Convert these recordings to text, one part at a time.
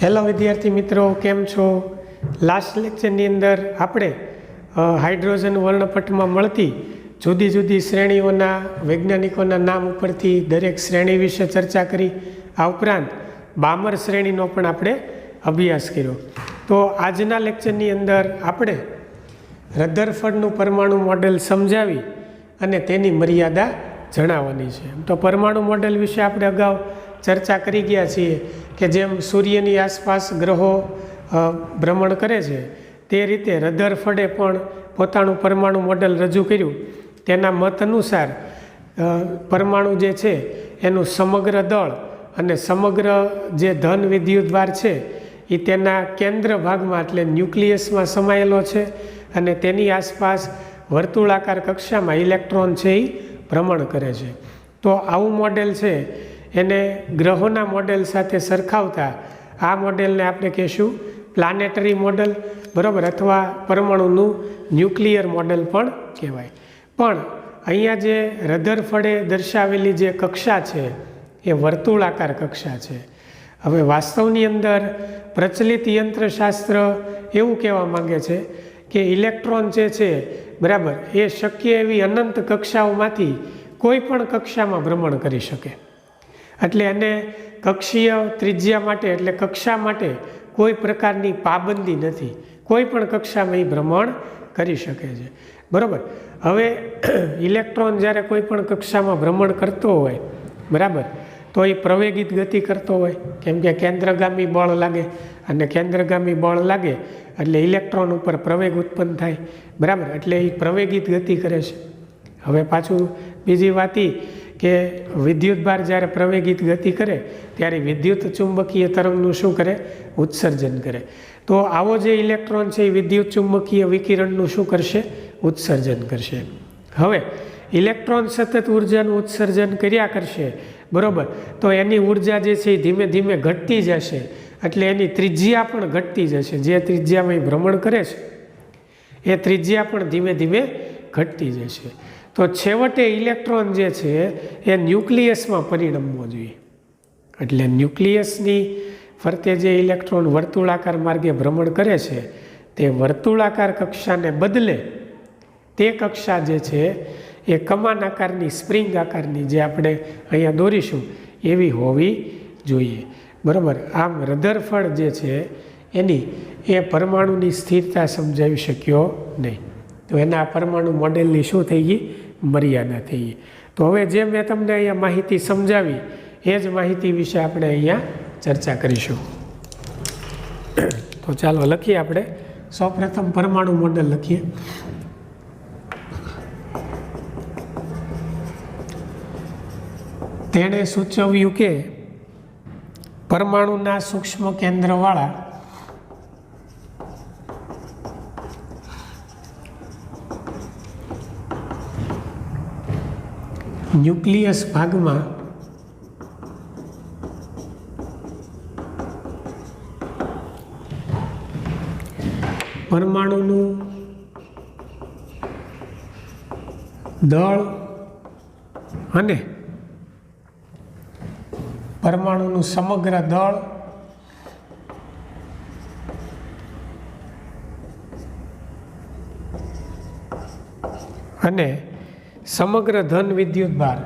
Hello વિદ્યાર્થી મિત્રો, કેમ છો? લાસ્ટ લેક્ચરની અંદર આપણે હાઇડ્રોજન વર્ણપટમાં મળતી જુદી જુદી શ્રેણીઓના વૈજ્ઞાનિકોના નામ ઉપરથી દરેક શ્રેણી વિશે ચર્ચા કરી. આ ઉપરાંત બામર શ્રેણીનો પણ આપણે અભ્યાસ કર્યો. તો આજના લેક્ચરની અંદર આપણે રધરફર્ડનું પરમાણુ મોડેલ સમજાવી અને તેની મર્યાદા જણાવવાની છે. તો પરમાણુ મોડેલ વિશે આપણે અગાઉ ચર્ચા કરી ગયા છીએ કે જેમ સૂર્યની આસપાસ ગ્રહો ભ્રમણ કરે છે તે રીતે રધરફર્ડે પણ પોતાનું પરમાણુ મોડેલ રજૂ કર્યું. તેના મત અનુસાર પરમાણુ જે છે એનું સમગ્ર દળ અને સમગ્ર જે ધન વિદ્યુતભાર છે એ તેના કેન્દ્ર ભાગમાં એટલે ન્યુક્લિયસમાં સમાયેલો છે અને તેની આસપાસ વર્તુળાકાર કક્ષામાં ઇલેક્ટ્રોન છે એ ભ્રમણ કરે છે. તો આવું મોડેલ છે એને ગ્રહોના મોડેલ સાથે સરખાવતા આ મોડેલને આપણે કહીશું પ્લાનેટરી મોડેલ, બરાબર, અથવા પરમાણુનું ન્યુક્લિયર મોડેલ પણ કહેવાય. પણ અહીંયા જે રધરફર્ડે દર્શાવેલી જે કક્ષા છે એ વર્તુળાકાર કક્ષા છે. હવે વાસ્તવની અંદર પ્રચલિત યંત્રશાસ્ત્ર એવું કહેવા માંગે છે કે ઇલેક્ટ્રોન જે છે, બરાબર, એ શક્ય એવી અનંત કક્ષાઓમાંથી કોઈ પણ કક્ષામાં ભ્રમણ કરી શકે. એટલે એને કક્ષીય ત્રિજ્યા માટે એટલે કક્ષા માટે કોઈ પ્રકારની પાબંદી નથી. કોઈ પણ કક્ષામાં એ ભ્રમણ કરી શકે છે, બરાબર. હવે ઇલેક્ટ્રોન જ્યારે કોઈ પણ કક્ષામાં ભ્રમણ કરતો હોય, બરાબર, તો એ પ્રવેગિત ગતિ કરતો હોય, કેમ કે કેન્દ્રગામી બળ લાગે અને કેન્દ્રગામી બળ લાગે એટલે ઇલેક્ટ્રોન ઉપર પ્રવેગ ઉત્પન્ન થાય, બરાબર, એટલે એ પ્રવેગિત ગતિ કરે છે. હવે પાછું બીજી વાત એ કે વિદ્યુતભાર જ્યારે પ્રવેગિત ગતિ કરે ત્યારે વિદ્યુત ચુંબકીય તરંગનું શું કરે? ઉત્સર્જન કરે. તો આવો જે ઇલેક્ટ્રોન છે એ વિદ્યુત ચુંબકીય વિકિરણનું શું કરશે? ઉત્સર્જન કરશે. હવે ઇલેક્ટ્રોન સતત ઉર્જાનું ઉત્સર્જન કર્યા કરશે, બરાબર, તો એની ઉર્જા જે છે એ ધીમે ધીમે ઘટતી જશે. એટલે એની ત્રિજ્યા પણ ઘટતી જશે. જે ત્રિજ્યામાં એ ભ્રમણ કરે છે એ ત્રિજ્યા પણ ધીમે ધીમે ઘટતી જશે. તો છેવટે ઇલેક્ટ્રોન જે છે એ ન્યુક્લિયસમાં પરિણમવો જોઈએ. એટલે ન્યુક્લિયસની ફરતે જે ઇલેક્ટ્રોન વર્તુળાકાર માર્ગે ભ્રમણ કરે છે તે વર્તુળાકાર કક્ષાને બદલે તે કક્ષા જે છે એ કમાન આકારની, સ્પ્રિંગ આકારની, જે આપણે અહીંયા દોરીશું એવી હોવી જોઈએ, બરાબર. આમ રધરફર્ડ જે છે એની એ પરમાણુની સ્થિરતા સમજાવી શક્યો નહીં. તો એના પરમાણુ મોડેલની શું થઈ ગઈ? મર્યાદા થઈ ગઈ. તો હવે જે મેં તમને અહીંયા માહિતી સમજાવી એ જ માહિતી વિશે આપણે અહીંયા ચર્ચા કરીશું. તો ચાલો લખીએ. આપણે સૌપ્રથમ પરમાણુ મોડેલ લખીએ. તેણે સૂચવ્યું કે પરમાણુના સૂક્ષ્મ કેન્દ્રવાળા ન્યુક્લિયસ ભાગમાં પરમાણુનું દળ અને પરમાણુનું સમગ્ર દળ અને સમગ્ર ધન વિદ્યુતભાર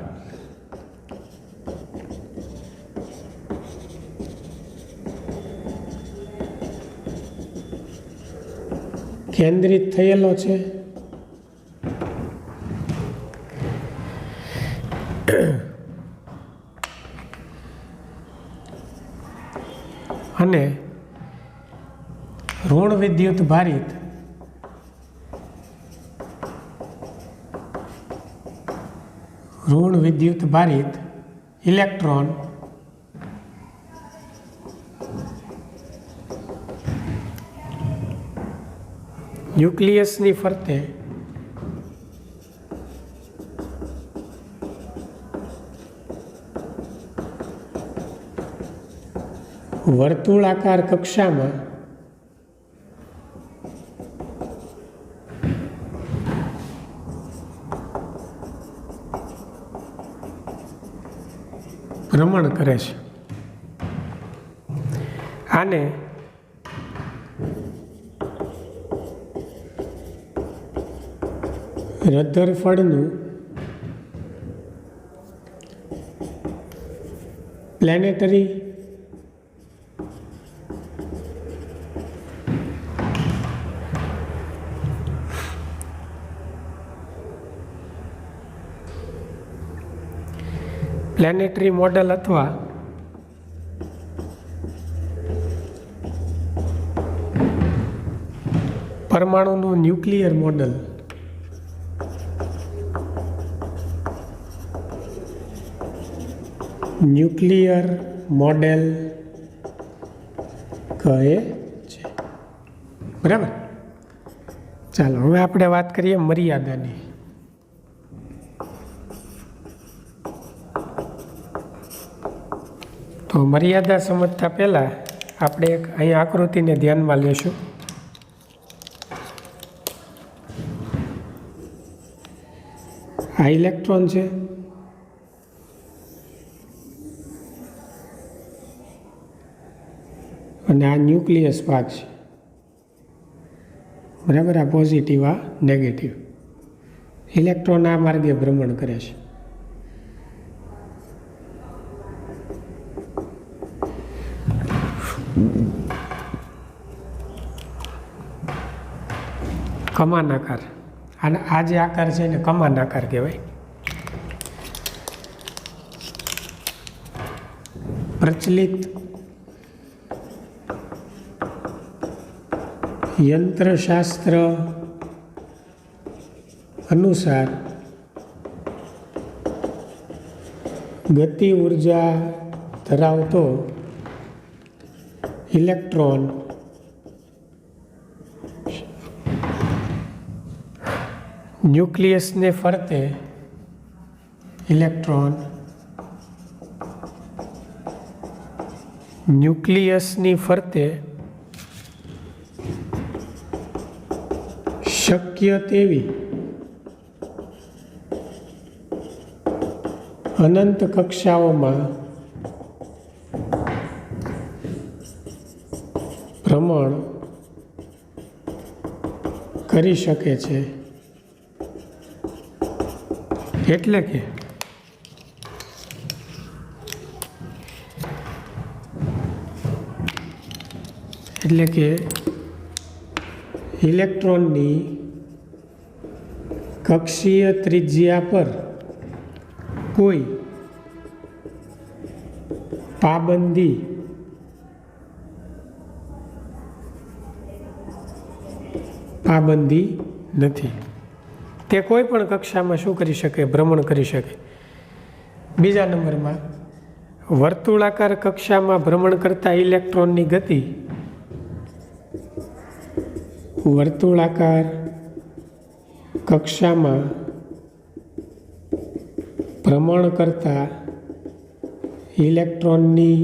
કેન્દ્રિત થયેલો છે અને ઋણ વિદ્યુત ભારિત ઇલેક્ટ્રોન ન્યુક્લિયસની ફરતે વર્તુળાકાર કક્ષામાં ભ્રમણ કરે છે. આને રધરફર્ડનું પ્લેનેટરી મોડેલ અથવા પરમાણુનું ન્યુક્લિયર મોડેલ કહે છે. બરાબર. ચાલો હવે આપણે વાત કરીએ મર્યાદાની. તો મર્યાદા સમજતા પહેલાં આપણે એક અહીં આકૃતિને ધ્યાનમાં લેશું. આ ઇલેક્ટ્રોન છે, અને આ ન્યુક્લિયસ ભાગ છે. બરાબર. આ પોઝિટિવ, આ નેગેટિવ. ઇલેક્ટ્રોન આ માર્ગે ભ્રમણ કરે છે. કમાન આકાર. અને આ જે આકાર છે એને કમાન આકાર કહેવાય. પ્રચલિત યંત્રશાસ્ત્ર અનુસાર ગતિ ઉર્જા ધરાવતો ઇલેક્ટ્રોન ન્યુક્લિયસને ફરતે ન્યુક્લિયસની ફરતે શક્ય તેવી અનંત કક્ષાઓમાં ભ્રમણ કરી શકે છે. એટલે કે ઇલેક્ટ્રોનની કક્ષીય ત્રિજ્યા પર કોઈ પાબંદી નથી. તે કોઈ પણ કક્ષામાં શું કરી શકે? ભ્રમણ કરી શકે. બીજા નંબરમાં વર્તુળાકાર કક્ષામાં ભ્રમણ કરતા ઇલેક્ટ્રોનની ગતિ વર્તુળાકાર કક્ષામાં ભ્રમણ કરતા ઇલેક્ટ્રોનની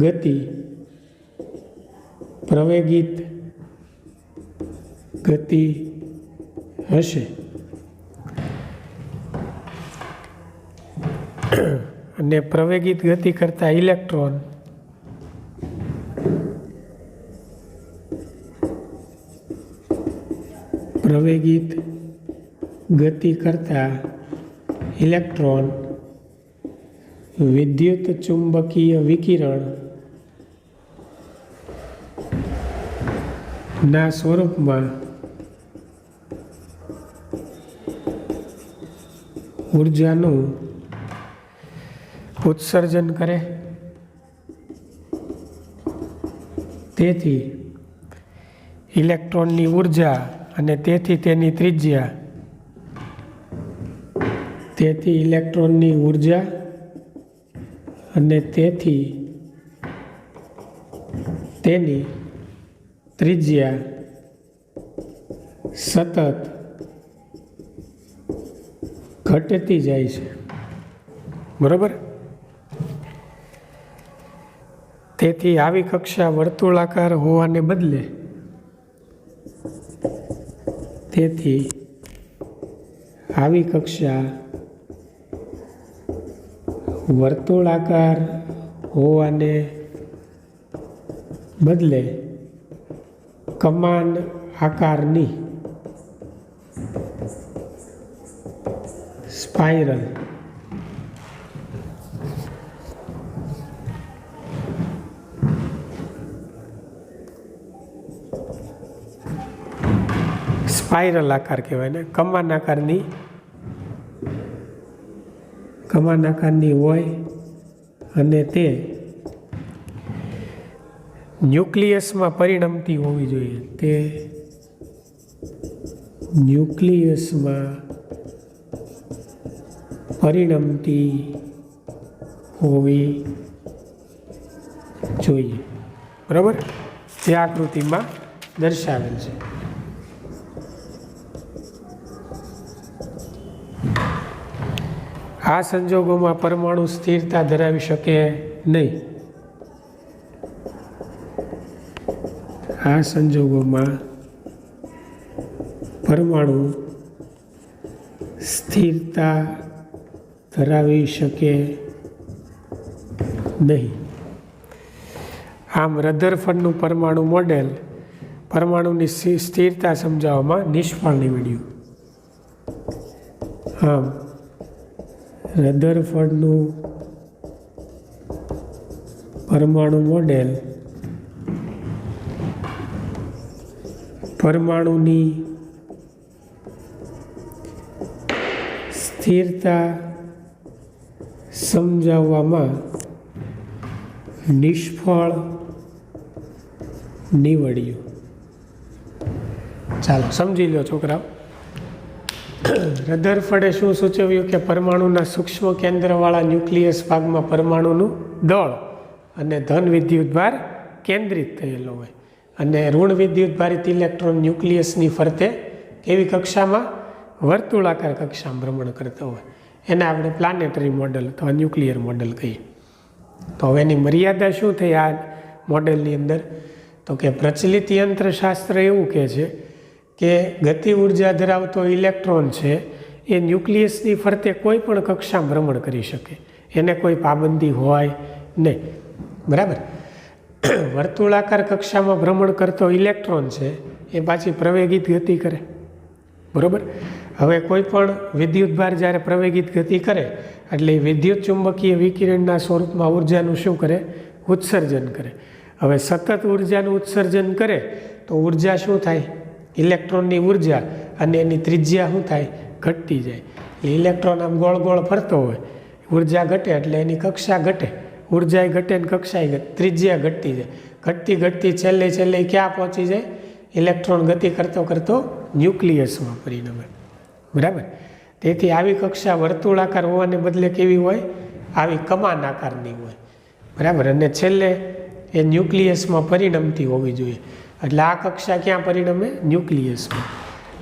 ગતિ પ્રવેગિત ગતિ હશે. અને પ્રવેગિત ગતિ કરતા ઇલેક્ટ્રોન વિદ્યુત ચુંબકીય વિકિરણ ના સ્વરૂપમાં ઉર્જાનું ઉત્સર્જન કરે. તેથી ઇલેક્ટ્રોનની ઉર્જા અને તેથી તેની ત્રિજ્યા, તેથી ઇલેક્ટ્રોનની ઉર્જા અને તેથી તેની ત્રિજ્યા સતત ઘટતી જાય છે. બરાબર. તેથી આવી કક્ષા વર્તુળાકાર હોવાને બદલે બદલે કમાન આકારની સ્પાઇરલ સ્પાઇરલ આકાર કહેવાય ને, કમાન આકારની હોય અને તે ન્યુક્લિયસમાં પરિણમતી હોવી જોઈએ. તે ન્યુક્લિયસમાં પરિણમતી હોવી જોઈએ. બરાબર, જે આકૃતિમાં દર્શાવેલ છે. આ સંજોગોમાં પરમાણુ સ્થિરતા ધરાવી શકે નહીં. આ સંજોગોમાં પરમાણુ સ્થિરતા ધરાવી શકે નહીં. આમ રધરફર્ડનું પરમાણુ મોડેલ પરમાણુની સ્થિરતા સમજાવવામાં નિષ્ફળ નીવડ્યું. આમ રધરફર્ડનું પરમાણુ મોડેલ પરમાણુની સ્થિરતા સમજાવવામાં નિષ્ફળ નીવડ્યું. ચાલો સમજી લો છોકરાઓ. રધરફર્ડે શું સૂચવ્યું કે પરમાણુના સૂક્ષ્મ કેન્દ્રવાળા ન્યુક્લિયસ ભાગમાં પરમાણુનું દળ અને ધન વિદ્યુતભાર કેન્દ્રિત થયેલો હોય અને ઋણ વિદ્યુતભારિત ઇલેક્ટ્રોન ન્યુક્લિયસની ફરતે કેવી કક્ષામાં વર્તુળાકાર કક્ષામાં ભ્રમણ કરતો હોય. એને આપણે પ્લાનેટરી મોડલ અથવા ન્યુક્લિયર મોડલ કહીએ. તો હવે એની મર્યાદા શું થઈ આ મોડેલની અંદર? તો કે પ્રચલિત યંત્રશાસ્ત્ર એવું કહે છે કે ગતિ ઉર્જા ધરાવતો ઇલેક્ટ્રોન છે એ ન્યુક્લિયસની ફરતે કોઈ પણ કક્ષામાં ભ્રમણ કરી શકે, એને કોઈ પાબંદી હોય નહીં. બરાબર, વર્તુળાકાર કક્ષામાં ભ્રમણ કરતો ઇલેક્ટ્રોન છે એ પાછી પ્રવેગિત ગતિ કરે. બરાબર, હવે કોઈ પણ વિદ્યુતભાર જ્યારે પ્રવેગિત ગતિ કરે એટલે વિદ્યુત ચુંબકીય વિકિરણના સ્વરૂપમાં ઉર્જાનું શું કરે? ઉત્સર્જન કરે. હવે સતત ઉર્જાનું ઉત્સર્જન કરે તો ઉર્જા શું થાય? ઇલેક્ટ્રોનની ઉર્જા અને એની ત્રિજ્યા શું થાય? ઘટતી જાય. એટલે ઇલેક્ટ્રોન આમ ગોળ ગોળ ફરતો હોય, ઉર્જા ઘટે એટલે એની કક્ષા ઘટે, ઉર્જા ઘટે ને કક્ષાએ ઘટે, ત્રિજ્યા ઘટતી જાય. ઘટતી છેલ્લે ક્યાં પહોંચી જાય? ઇલેક્ટ્રોન ગતિ કરતો ન્યુક્લિયસમાં પરિણમે. બરાબર, તેથી આવી કક્ષા વર્તુળાકાર હોવાને બદલે કેવી હોય? આવી કમાન આકારની હોય. બરાબર, અને છેલ્લે એ ન્યુક્લિયસમાં પરિણમતી હોવી જોઈએ. એટલે આ કક્ષા ક્યાં પરિણમે? ન્યુક્લિયસમાં.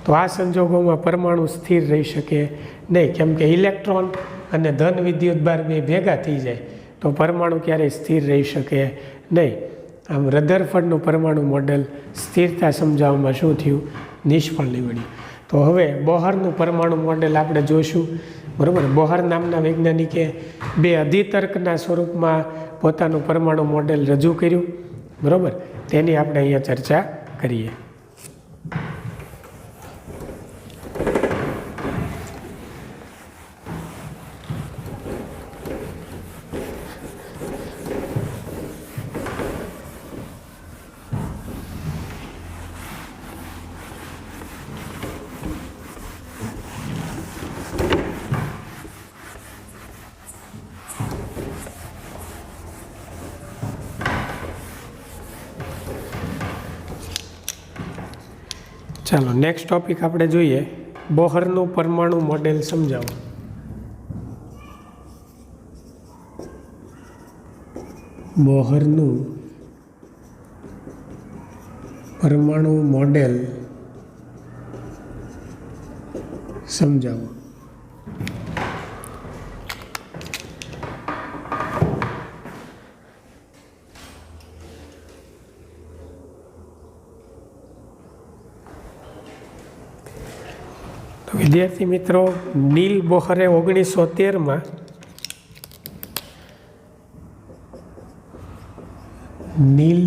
તો આ સંજોગોમાં પરમાણુ સ્થિર રહી શકે નહીં, કેમ કે ઇલેક્ટ્રોન અને ધન વિદ્યુતભાર બે ભેગા થઈ જાય તો પરમાણુ ક્યારેય સ્થિર રહી શકે નહીં. આમ રધરફર્ડનું પરમાણુ મોડેલ સ્થિરતા સમજાવવામાં શું થયું? નિષ્ફળ નીવડ્યું. તો હવે બોહરનું પરમાણુ મોડેલ આપણે જોઈશું. બરાબર, બોહર નામના વૈજ્ઞાનિકે બે અધિતર્કના સ્વરૂપમાં પોતાનું પરમાણુ મોડેલ રજૂ કર્યું. બરાબર, તેની આપણે અહીંયા ચર્ચા કરીએ. ચાલો નેક્સ્ટ ટોપિક આપણે જોઈએ, બોહરનું પરમાણુ મોડેલ સમજાવો. બોહરનું પરમાણુ મોડેલ સમજાવો. વિદ્યાર્થી મિત્રો, નીલ બોહરે 1913માં નીલ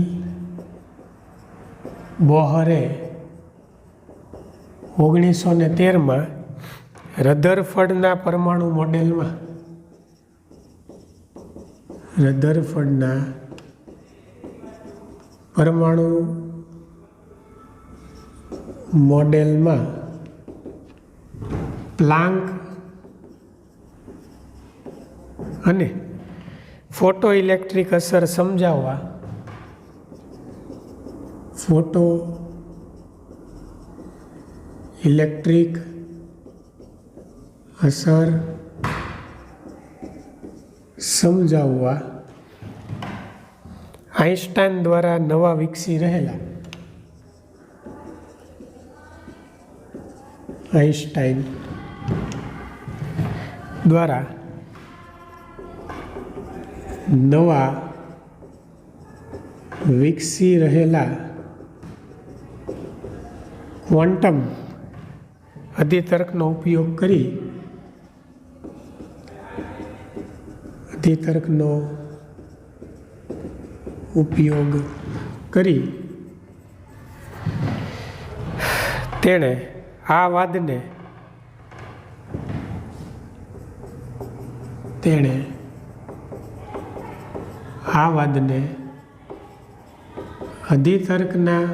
બોહરે 1913 રધરફર્ડના પરમાણુ મોડેલમાં પ્લાન્ક અને ફોટો ઇલેક્ટ્રિક અસર સમજાવવા આઇન્સ્ટાઈન દ્વારા નવા વિકસી રહેલા ક્વોન્ટમ અધિતર્કનો ઉપયોગ કરી તેણે આ વાદને અધિતર્કના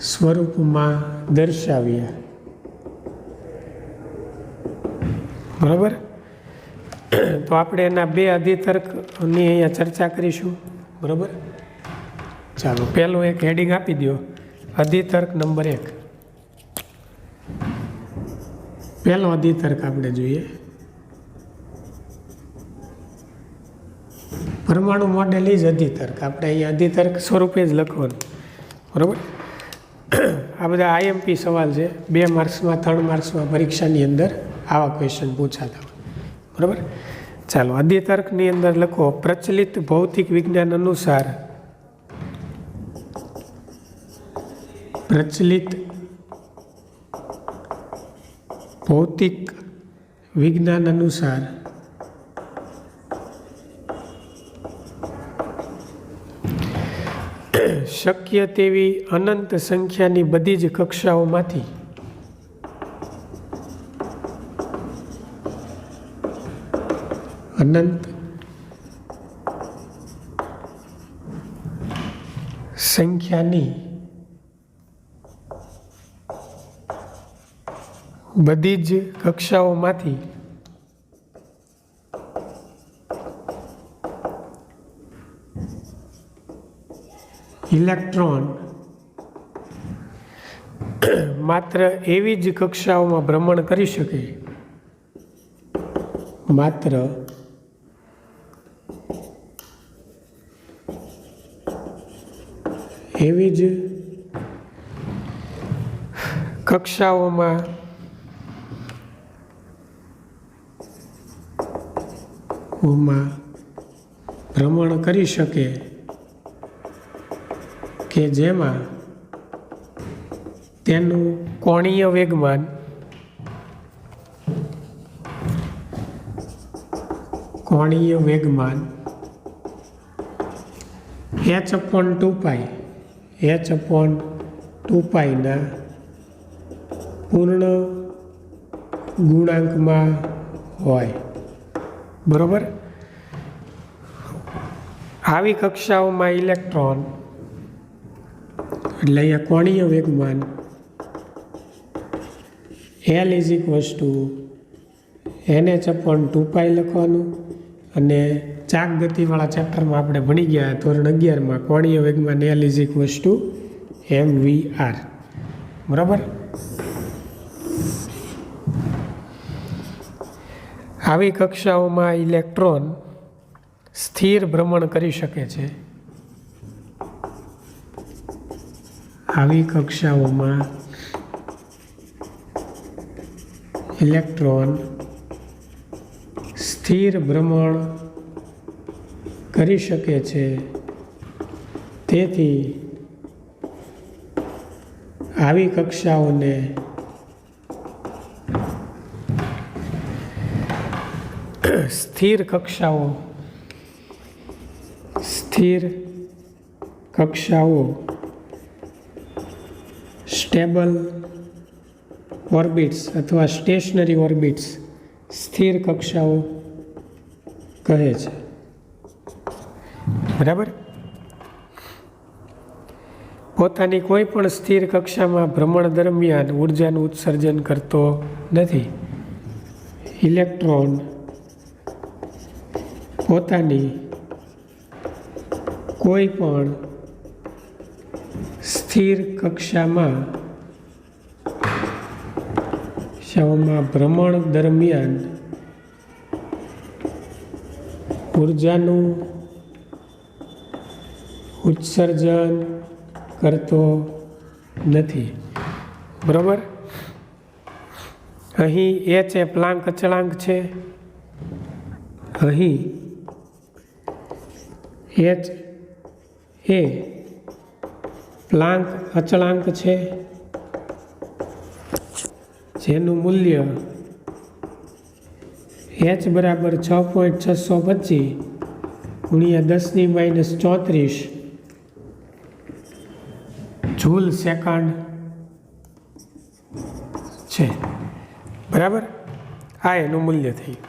સ્વરૂપમાં દર્શાવ્યા. બરાબર. તો આપણે એના બે અધિતર્કની અહીંયા ચર્ચા કરીશું. બરાબર. ચાલો, પહેલું એક હેડિંગ આપી દો, અધિતર્ક નંબર 1. પહેલો અધિતર્ક આપણે જોઈએ, પરમાણુ મોડેલ ઇઝ અધિતર્ક. આપણે અહીંયા અધિતર્ક સ્વરૂપે જ લખવાનું. બરાબર. આ બધા આઈએમપી સવાલ છે, 2 માર્ક્સમાં 3 માર્ક્સમાં પરીક્ષાની અંદર આવા ક્વેશ્ચન પૂછાતા હોય. બરાબર. ચાલો, અધિતર્કની અંદર લખો, પ્રચલિત ભૌતિક વિજ્ઞાન અનુસાર શક્ય તેવી અનંત સંખ્યાની બધી જ કક્ષાઓમાંથી ઇલેક્ટ્રોન માત્ર એવી જ કક્ષાઓમાં ભ્રમણ કરી શકે, કે જેમાં તેનું કોણીય વેગમાન h/2π ના પૂર્ણ ગુણાંકમાં હોય. બરોબર. આવી કક્ષાઓમાં ઇલેક્ટ્રોન એટલે અહીંયા કોણીય વેગમાન L = nh/2π લખવાનું. અને ચાક ગતિવાળા ચેપ્ટરમાં આપણે ભણી ગયા ધોરણ 11માં કોણીય વેગમાન L = mv/r. બરાબર. આવી કક્ષાઓમાં ઇલેક્ટ્રોન સ્થિર ભ્રમણ કરી શકે છે. તેથી આવી કક્ષાઓને સ્થિર કક્ષાઓ સ્ટેબલ ઓર્બિટ્સ અથવા સ્ટેશનરી ઓર્બિટ્સ સ્થિર કક્ષાઓ કહે છે. બરાબર. પોતાની કોઈ પણ સ્થિર કક્ષામાં ભ્રમણ દરમિયાન ઉર્જાનું ઉત્સર્જન કરતો નથી. ઇલેક્ટ્રોન પોતાની કોઈ પણ સ્થિર કક્ષામાં ભ્રમણ દરમિયાન ઉર્જાનું ઉત્સર્જન કરતો નથી. બરાબર. અહીં H એ પ્લાન્ક અચળાંક છે. અહીં H એ પ્લાન્ક અચળાંક છે, જેનું મૂલ્ય H બરાબર 6.625 ગુણ્યા 10⁻³ જૂલ સેકન્ડ છે. બરાબર. આ એનું મૂલ્ય થયું.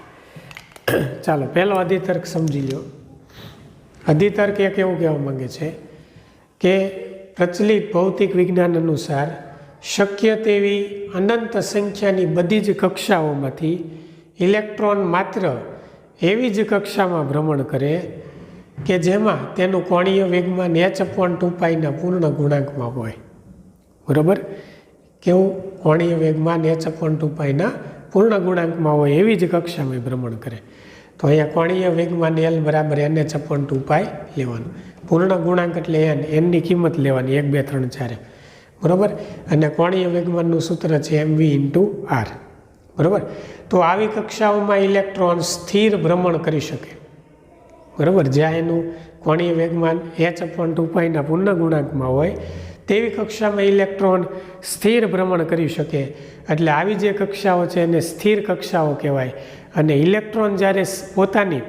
ચાલો પહેલો અધિતર્ક સમજી લો. અધિતર્ક એક એવું કહેવા માંગે છે કે પ્રચલિત ભૌતિક વિજ્ઞાન અનુસાર શક્ય તેવી અનંત સંખ્યાની બધી જ કક્ષાઓમાંથી ઇલેક્ટ્રોન માત્ર એવી જ કક્ષામાં ભ્રમણ કરે કે જેમાં તેનું કોણીય વેગમાન h/2πના પૂર્ણ ગુણાંકમાં હોય. બરાબર. કેવું? કોણીય વેગમાન h/2πના પૂર્ણ ગુણાંકમાં હોય એવી જ કક્ષામાં ભ્રમણ કરે. તો અહીંયા કોણીય વેગમાન L બરાબર nh/2π લેવાનું. પૂર્ણ ગુણાંક એટલે nની કિંમત લેવાની 1 2 3 4. બરાબર. અને કોણીય વેગમાનનું સૂત્ર છે mv/r. બરાબર. તો આવી કક્ષાઓમાં ઇલેક્ટ્રોન સ્થિર ભ્રમણ કરી શકે. બરાબર. જ્યાં એનું કોણીય વેગમાન h/2πના પૂર્ણ ગુણાંકમાં હોય તેવી કક્ષામાં ઇલેક્ટ્રોન સ્થિર ભ્રમણ કરી શકે. એટલે આવી જે કક્ષાઓ છે એને સ્થિર કક્ષાઓ કહેવાય. અને ઇલેક્ટ્રોન જ્યારે પોતાની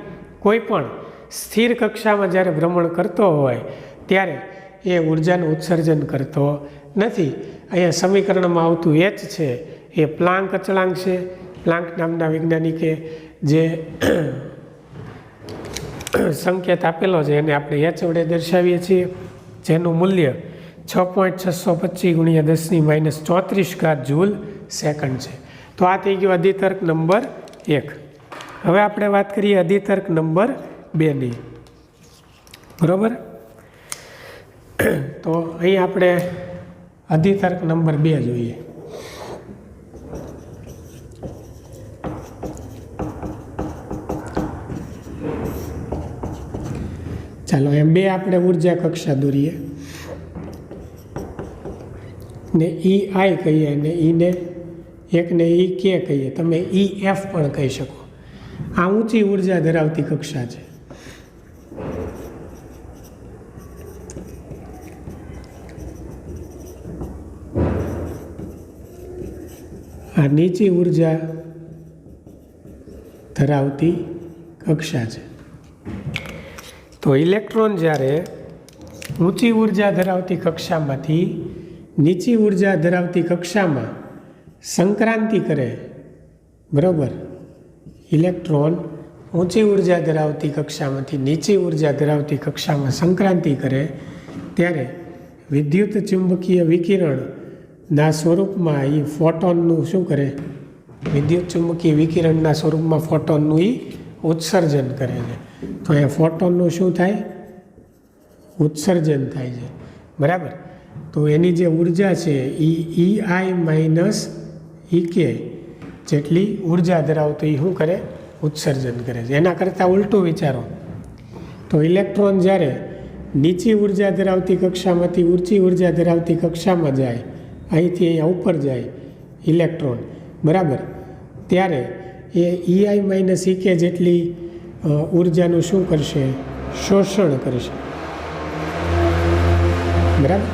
કોઈ પણ સ્થિર કક્ષામાં જ્યારે ભ્રમણ કરતો હોય ત્યારે એ ઉર્જાનું ઉત્સર્જન કરતો નથી. અહીંયા સમીકરણમાં આવતું H છે એ પ્લાન્ક અચળાંક છે. પ્લાન્ક નામના વૈજ્ઞાનિકે જે સંકેત આપેલો છે એને આપણે H વડે દર્શાવીએ છીએ, જેનું મૂલ્ય 6.625 ગુણ્યા 10⁻³ જૂલ સેકન્ડ છે. તો આ થઈ ગયો અધિતર્ક નંબર 1. હવે આપણે વાત કરીએ અધિતર્ક નંબર 2ની. બરાબર. તો અહીં આપણે અધિતર્ક નંબર 2 જોઈએ. ચાલો એમ 2 આપણે ઉર્જા કક્ષા દોરીએ ને EI કહીએ અને ને એકને EK કહીએ. તમે EF પણ કહી શકો. આ ઊંચી ઉર્જા ધરાવતી કક્ષા છે. આ નીચી ઉર્જા ધરાવતી કક્ષા છે. તો ઇલેક્ટ્રોન જ્યારે ઊંચી ઉર્જા ધરાવતી કક્ષામાંથી નીચી ઉર્જા ધરાવતી કક્ષામાં સંક્રાંતિ કરે. બરાબર. ઇલેક્ટ્રોન ઊંચી ઉર્જા ધરાવતી કક્ષામાંથી નીચી ઉર્જા ધરાવતી કક્ષામાં સંક્રાંતિ કરે ત્યારે વિદ્યુત ચુંબકીય વિકિરણના સ્વરૂપમાં એ ફોટોનનું શું કરે? વિદ્યુત ચુંબકીય વિકિરણના સ્વરૂપમાં ફોટોનનું એ ઉત્સર્જન કરે છે. તો એ ફોટોનનું શું થાય? ઉત્સર્જન થાય છે. બરાબર. તો એની જે ઉર્જા છે એ EI - EK જેટલી ઉર્જા ધરાવતો એ શું કરે? ઉત્સર્જન કરે છે. એના કરતાં ઉલટું વિચારો તો ઇલેક્ટ્રોન જ્યારે નીચી ઉર્જા ધરાવતી કક્ષામાંથી ઊંચી ઉર્જા ધરાવતી કક્ષામાં જાય, અહીંથી અહીંયા ઉપર જાય ઇલેક્ટ્રોન. બરાબર. ત્યારે એ EI - EK જેટલી ઉર્જાનું શું કરશે? શોષણ કરશે. બરાબર.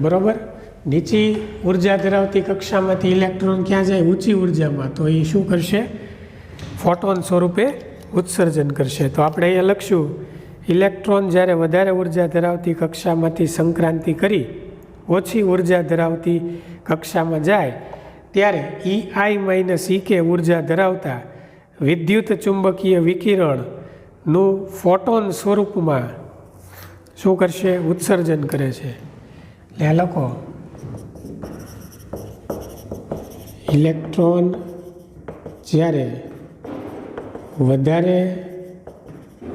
બરાબર. નીચી ઉર્જા ધરાવતી કક્ષામાંથી ઇલેક્ટ્રોન ક્યાં જાય? ઊંચી ઉર્જામાં. તો એ શું કરશે? ફોટોન સ્વરૂપે ઉત્સર્જન કરશે. તો આપણે અહીંયા લખશું ઇલેક્ટ્રોન જ્યારે વધારે ઉર્જા ધરાવતી કક્ષામાંથી સંક્રાંતિ કરી ઓછી ઉર્જા ધરાવતી કક્ષામાં જાય ત્યારે EI માઇનસ EK ઉર્જા ધરાવતા વિદ્યુત ચુંબકીય વિકિરણનું ફોટોન સ્વરૂપમાં શું કરશે? ઉત્સર્જન કરે છે. એટલે આ લખો ઇલેક્ટ્રોન જ્યારે વધારે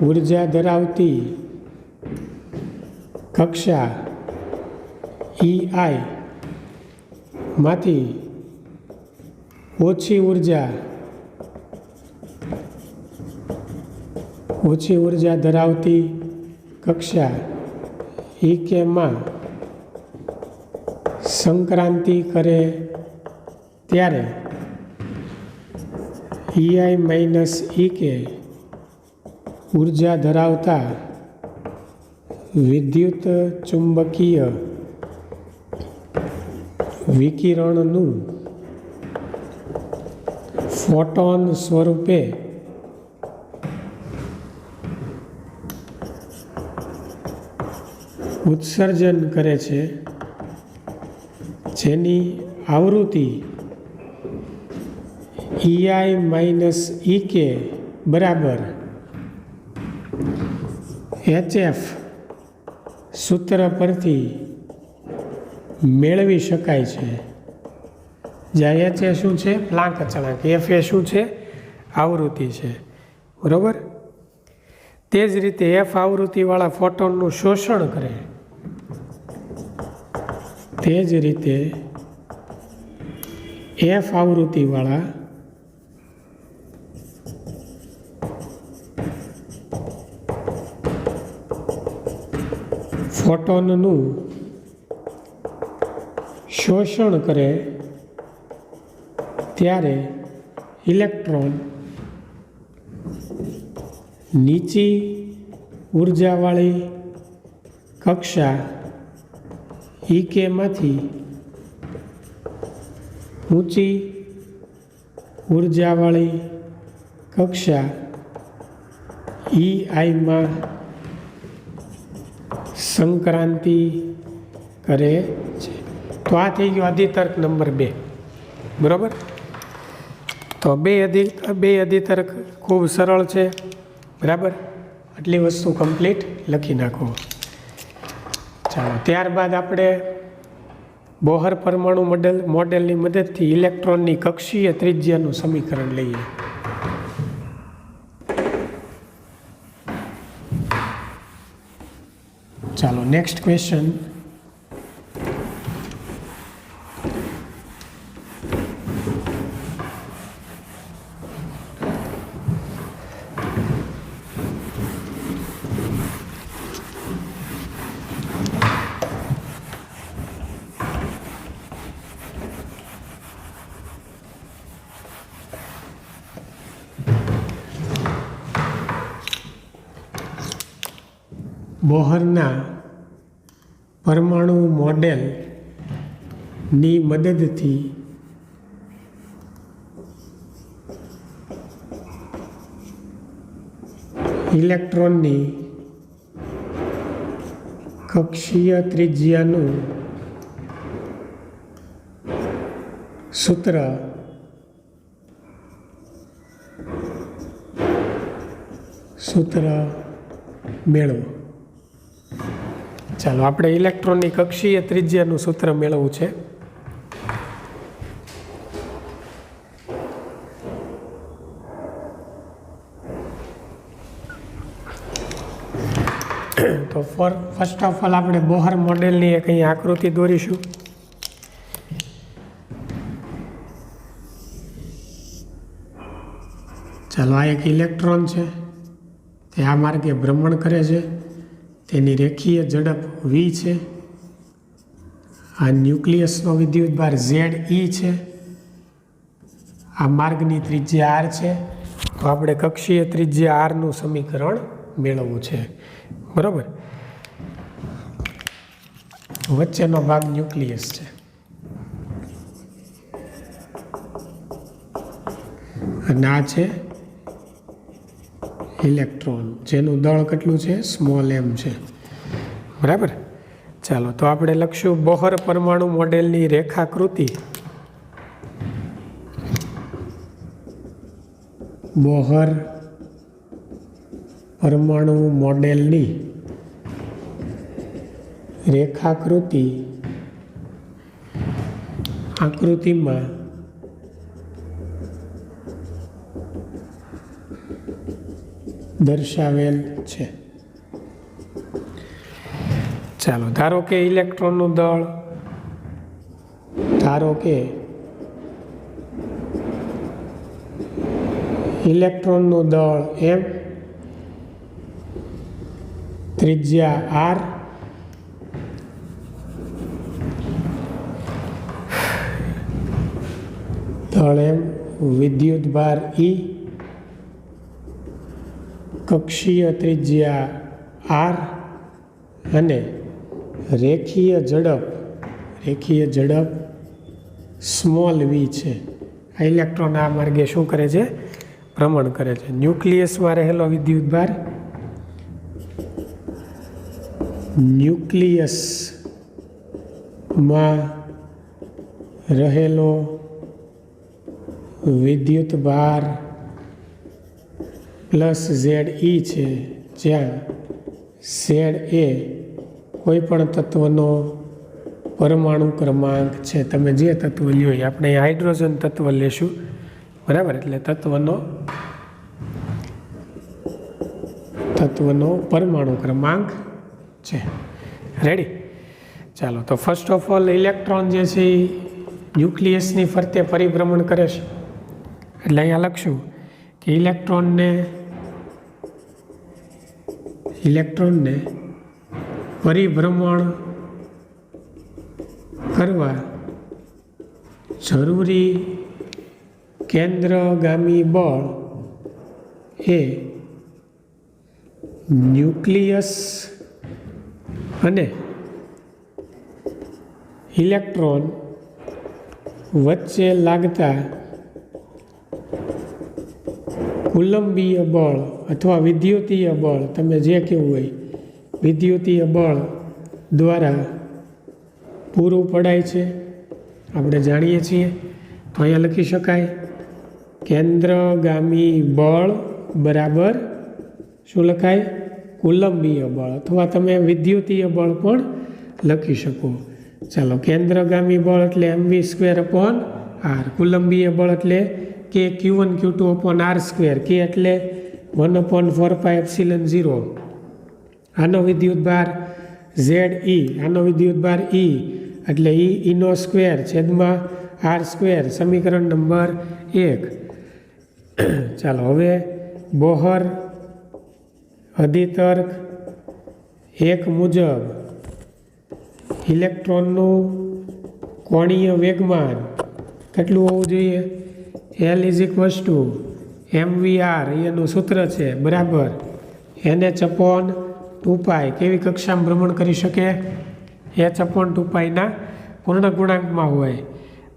ઉર્જા ધરાવતી કક્ષા EI માંથી ઓછી ઉર્જા ધરાવતી કક્ષા EK માં સંક્રાંતિ કરે ત્યારે EI માઇનસ EK ઉર્જા ધરાવતા વિદ્યુત ચુંબકીય વિકિરણનું ફોટોન સ્વરૂપે ઉત્સર્જન કરે છે, જેની આવૃત્તિ EI માઇનસ EK બરાબર HF સૂત્ર પરથી મેળવી શકાય છે. જ્યાં H એ શું છે? પ્લાન્ક અચળાંક. F એ શું છે? આવૃત્તિ છે. બરાબર. તે જ રીતે F આવૃત્તિવાળા ફોટોનનું શોષણ કરે. તે જ રીતે F આવૃત્તિવાળા ફોટોનનું શોષણ કરે ત્યારે ઇલેક્ટ્રોન નીચી ઉર્જાવાળી કક્ષા EK માંથી ઊંચી ઉર્જાવાળી કક્ષા EI માં સંક્રાંતિ કરે છે. તો આ થઈ ગયો અધિતર્ક નંબર 2. બરાબર. તો બે અધિતર્ક ખૂબ સરળ છે. બરાબર. આટલી વસ્તુ કમ્પ્લીટ લખી નાખો. ચાલો, ત્યારબાદ આપણે બોહર પરમાણુ મોડેલની મદદથી ઇલેક્ટ્રોનની કક્ષીય ત્રિજ્યાનું સમીકરણ લઈએ. ચાલો, નેક્સ્ટ ક્વેશ્ચન. બોહરના પરમાણુ મોડેલની મદદથી ઇલેક્ટ્રોનની કક્ષીય ત્રિજ્યાનું સૂત્ર મેળવો. ચાલો, આપણે ઇલેક્ટ્રોનની કક્ષીય ત્રિજ્યાનું સૂત્ર મેળવવું છે. તો ફર્સ્ટ ઓફ ઓલ આપણે બોહર મોડેલની એક અહીં આકૃતિ દોરીશું. ચાલો, આ એક ઇલેક્ટ્રોન છે, તે આ માર્ગે ભ્રમણ કરે છે. તેની રેખીય ઝડપ v છે. આ ન્યુક્લિયસનો વિદ્યુતભાર Ze છે. આ માર્ગની ત્રિજ્યા r છે. તો આપણે કક્ષીય ત્રિજ્યા r નું સમીકરણ મેળવવું છે. બરાબર. વચ્ચેનો ભાગ ન્યુક્લિયસ છે. અને આ છે ઇલેક્ટ્રોન, જેનું દળ કેટલું છે? સ્મોલ m છે. બરાબર. ચાલો તો આપણે લખશું બોહર પરમાણુ મોડેલની રેખાકૃતિ. બોહર પરમાણુ મોડેલની રેખાકૃતિ આકૃતિમાં દર્શાવેલ છે. ચાલો ધારો કે ઇલેક્ટ્રોનનું દળ, ધારો કે ઇલેક્ટ્રોનનું દળ m, ત્રિજ્યા r, દળ m, વિદ્યુતભાર E, કક્ષીય ત્રિજ્યા r અને રેખીય ઝડપ સ્મોલ v છે. આ ઇલેક્ટ્રોન આ માર્ગે શું કરે છે? ભ્રમણ કરે છે. ન્યુક્લિયસમાં રહેલો વિદ્યુતભાર, ન્યુક્લિયસમાં રહેલો વિદ્યુતભાર પ્લસ ZE છે, જ્યાં Z એ કોઈ પણ તત્વનો પરમાણુ ક્રમાંક છે. તમે જે તત્વ લ્યો, આપણે હાઇડ્રોજન તત્વ લેશું. બરાબર. એટલે તત્વનો પરમાણુ ક્રમાંક છે. રેડી. ચાલો તો ફર્સ્ટ ઓફ ઓલ ઇલેક્ટ્રોન જે છે એ ન્યુક્લિયસની ફરતે પરિભ્રમણ કરે છે. એટલે અહીંયા લખશું કે ઇલેક્ટ્રોનને પરિભ્રમણ કરવા જરૂરી કેન્દ્રગામી બળ એ ન્યુક્લિયસ અને ઇલેક્ટ્રોન વચ્ચે લાગતા કુલંબીય બળ અથવા વિદ્યુતીય બળ, તમે જે કહેવું હોય, વિદ્યુતીય બળ દ્વારા પૂરું પડાય છે. આપણે જાણીએ છીએ. તો અહીંયા લખી શકાય કેન્દ્રગામી બળ બરાબર શું લખાય? કુલંબીય બળ, અથવા તમે વિદ્યુતીય બળ પણ લખી શકો. ચાલો, કેન્દ્રગામી બળ એટલે mv²/r, કુલંબીય બળ એટલે કે Q1 Q2/r², કે એટલે 1/4πε0. આનો વિદ્યુતભાર ZE, આનો વિદ્યુતભાર E એટલે E²/r², સમીકરણ નંબર 1. ચાલો હવે બોહર અધિતર્ક 1 મુજબ ઇલેક્ટ્રોનનું કોણીય વેગમાન કેટલું હોવું જોઈએ? L = mvr, એનું સૂત્ર છે, બરાબર NH/2π. કેવી કક્ષામાં ભ્રમણ કરી શકે? h/2π ના પૂર્ણ ગુણાંકમાં હોય.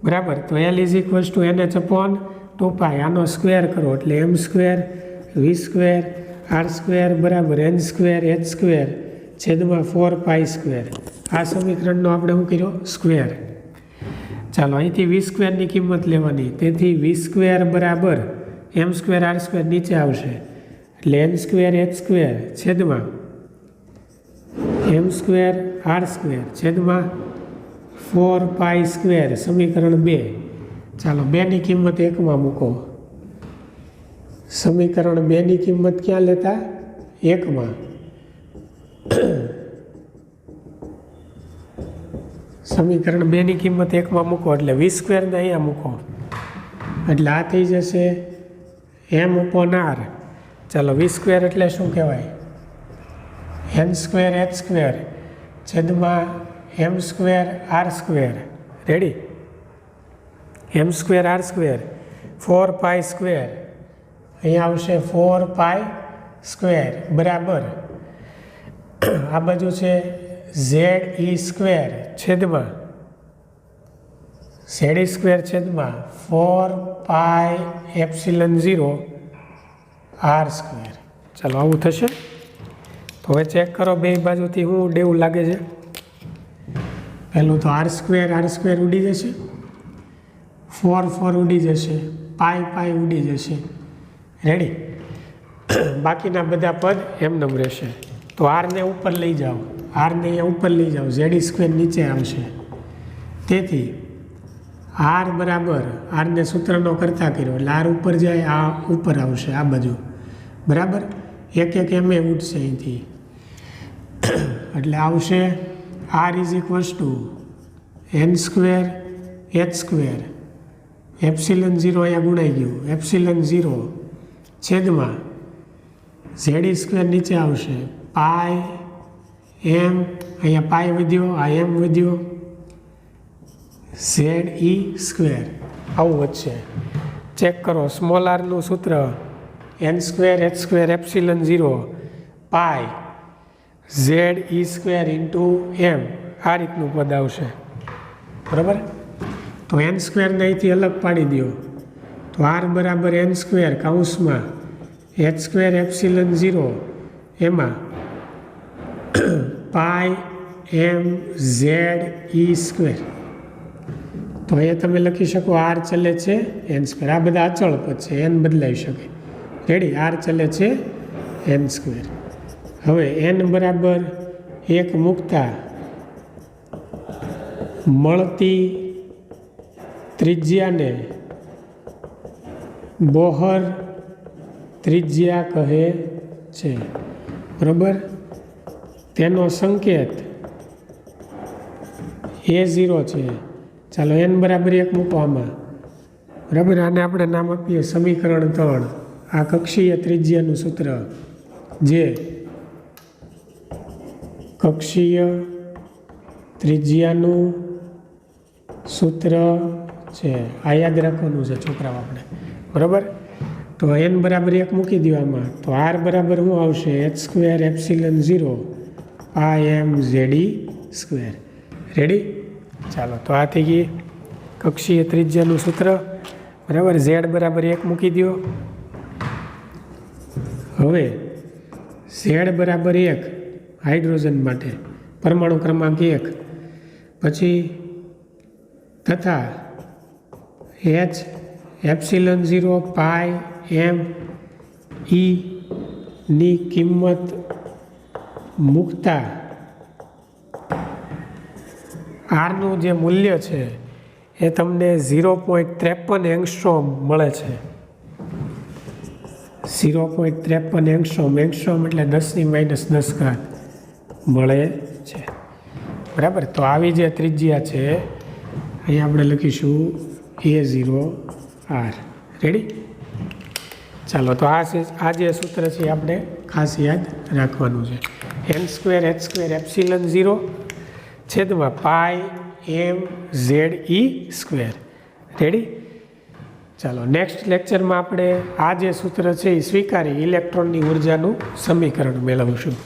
બરાબર. તો L = NH/2π, આનો સ્ક્વેર કરો એટલે m² v² r² બરાબર n²h²/4π². આ સમીકરણનો આપણે શું કર્યો? સ્ક્વેર. ચાલો, અહીંથી v² ની કિંમત લેવાની. તેથી v² બરાબર m²r² નીચે આવશે એટલે n²h²m²r²/4π², સમીકરણ 2. ચાલો, 2 ની કિંમત 1 માં મૂકો. સમીકરણ 2 ની કિંમત ક્યાં લેતા? 1 માં. સમીકરણ 2 ની કિંમત 1 માં મૂકો એટલે v² ને અહીંયા મૂકો એટલે આ થઈ જશે m/r. ચાલો, v² એટલે શું કહેવાય? n²h²/m²r². રેડી? m²r², 4π², અહીંયા આવશે 4π² બરાબર. આ બાજુ છે ZE²/4πε0r². ચાલો આવું થશે. તો હવે ચેક કરો બે બાજુથી શું ડેવું લાગે છે. પહેલું તો આર સ્ક્વેર ઉડી જશે, 4 ઉડી જશે, પાઈ ઉડી જશે. રેડી. બાકીના બધા પદ એમનેમ રહેશે. તો આરને ઉપર લઈ જાઓ, આરને અહીંયા ઉપર લઈ જાઓ, ઝેડ સ્ક્વેર નીચે આવશે. તેથી આર બરાબર આરને સૂત્રનો કરતા કર્યો એટલે આર ઉપર જાય, આ ઉપર આવશે આ બાજુ. બરાબર. એક એમ ઉઠશે અહીંથી એટલે આવશે r is equals to n² h² epsilon 0 અહીંયા ગુણાઈ ગયું, એપ્સિલન 0 છેદમાં ઝેડ સ્ક્વેર નીચે આવશે, પાઈ એમ, અહીંયા પાઈ વધ્યો, આ એમ વધ્યો, ZE². આવું વધશે. ચેક કરો. સ્મોલ આરનું સૂત્ર n² h² એપ્સિલન 0 પાઈ ZE² ઇન્ટુ એમ, આ રીતનું પદ આવશે. બરાબર. તો n² ને અહીંથી અલગ પાડી દો. તો આર બરાબર n² કૌંસમાં h² એપ્સિલન 0 એમાં પાઈ એમ ZE². તો અહીંયા તમે લખી શકો આર ચલે છે n². આ બધા અચળ પદ છે, n બદલાઈ શકે. રેડી. આર ચલે છે n². હવે n બરાબર 1 મૂકતા મળતી ત્રિજ્યાને બોહર ત્રિજ્યા કહે છે. બરાબર. તેનો સંકેત A0 છે. ચાલો n બરાબર 1 મૂકો આમાં. બરાબર. આને આપણે નામ આપીએ સમીકરણ 3. આ કક્ષીય ત્રિજ્યાનું સૂત્ર, જે કક્ષીય ત્રિજ્યાનું સૂત્ર છે. આ યાદ રાખવાનું છે છોકરાઓ આપણે. બરાબર. તો n બરાબર 1 મૂકી દો આમાં. તો r બરાબર શું આવશે? h² એપ્સિલન 0 પાઈ એમ ZE². રેડી. ચાલો. તો આ થઈ ગઈ કક્ષીય ત્રિજ્યાનું સૂત્ર. બરાબર. z બરાબર 1 મૂકી દો. હવે z બરાબર 1 હાઇડ્રોજન માટે પરમાણુ ક્રમાંક 1, પછી તથા h એપ્સિલન 0 પાઈ એમ E ની કિંમત મૂકતા આરનું જે મૂલ્ય છે એ તમને 0.53 એંગસ્ટ્રોમ મળે છે. 0.53 એંગસ્ટ્રોમ એટલે 10⁻⁻10 મળે છે. બરાબર. તો આવી જે ત્રિજ્યા છે અહીંયા આપણે લખીશું A0R. રેડી. ચાલો. તો આ જે સૂત્ર છે આપણે ખાસ યાદ રાખવાનું છે. n² h² એપ્સિલન 0 છેદમાં પાઈ એમ ZE². રેડી. ચાલો. નેક્સ્ટ લેક્ચરમાં આપણે આ જે સૂત્ર છે એ સ્વીકારી ઇલેક્ટ્રોનની ઉર્જાનું સમીકરણ મેળવીશું.